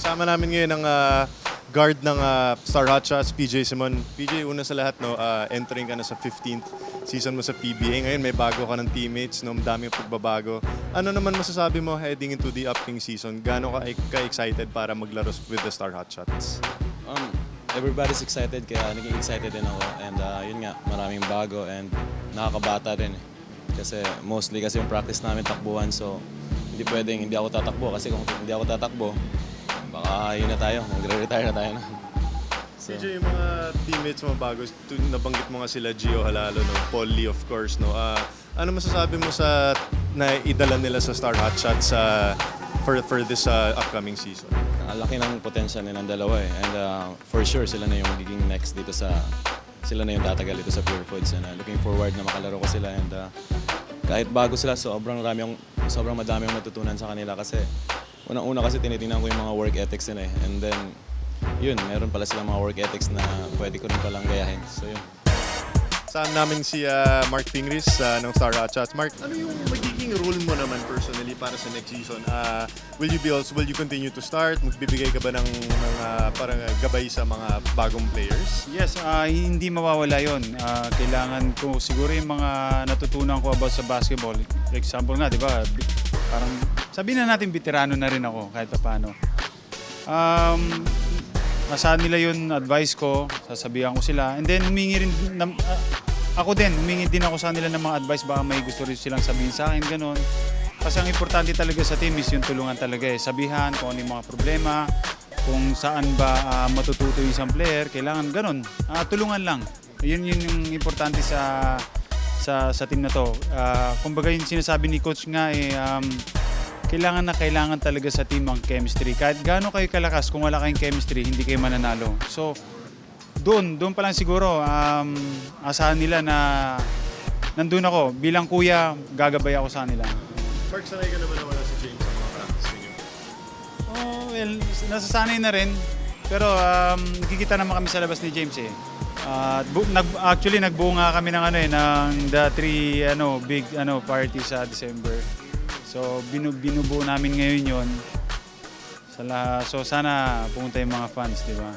Kasama namin ngayon ang guard ng Star Hotshots, PJ Simon. PJ, una sa lahat, no, entering ka na sa 15th season mo sa PBA. Ngayon may bago ka ng teammates, no, daming pagbabago. Ano naman masasabi mo heading into the upcoming season? Gaano ka excited para maglaro with the Star Hotshots? Everybody's excited kaya naging excited din ako and yun nga, maraming bago and nakakabata din eh. Kasi mostly kasi yung practice namin takbuhan so hindi pwedeng hindi ako tatakbo kasi kung hindi ako tatakbo baka yun na tayo, magre-retire na tayo na. So, PJ, yung mga teammates mo bago, nabanggit mo nga sila Gio Halalo, no? Paul Lee of course. No? Ano masasabi mo sa naidala nila sa Star Hotshots for this upcoming season? ang laki ng potential nilang dalawa eh. And for sure sila na yung magiging next dito sila na yung tatagal dito sa Pure Foods and looking forward na makalaro ko sila and kahit bago sila sobrang madami akong natutunan sa kanila kasi unang-una kasi tinitingnan ko yung mga work ethics nila eh. And then yun, meron pala silang mga work ethics na pwede ko rin palang gayahin. So yun. Saan namin si Mark Pingris ng Star Hotshots. Mark, ano yung magiging role mo naman personally para sa next season? Will you continue to start? Magbibigay ka ba ng parang gabay sa mga bagong players? Yes, hindi mawawala yon. Kailangan ko siguro yung mga natutunan ko about sa basketball. Example nga, di ba? Parang sabihin na natin veterano na rin ako kahit paano. Asahan nila yun, advice ko, sasabihan ko sila. And then humingi din ako sa nila ng mga advice, baka may gusto rin silang sabihin sa akin, ganun. Kasi ang importante talaga sa team is yung tulungan talaga eh. Sabihan kung ano yung mga problema, kung saan ba matututo yung isang player, kailangan ganun. Tulungan lang. Yun yung importante sa team na to. Kumbaga yung sinasabi ni coach nga eh, kailangan talaga sa team ang chemistry. Kahit gaano kayo kalakas, kung wala kayong chemistry, hindi kayo mananalo. So, doon pa lang siguro, asahan nila na nandun ako. Bilang kuya, gagabay ako sa nila. Mark, sanay ka naman wala si James sa mga practice ninyo? Well, nasasanay na rin. Pero kikita naman kami sa labas ni James eh. Actually, nagbuo nga kami ng the three big party sa December. So binubuo namin ngayon yon. So sana pumunta yung mga fans, di ba?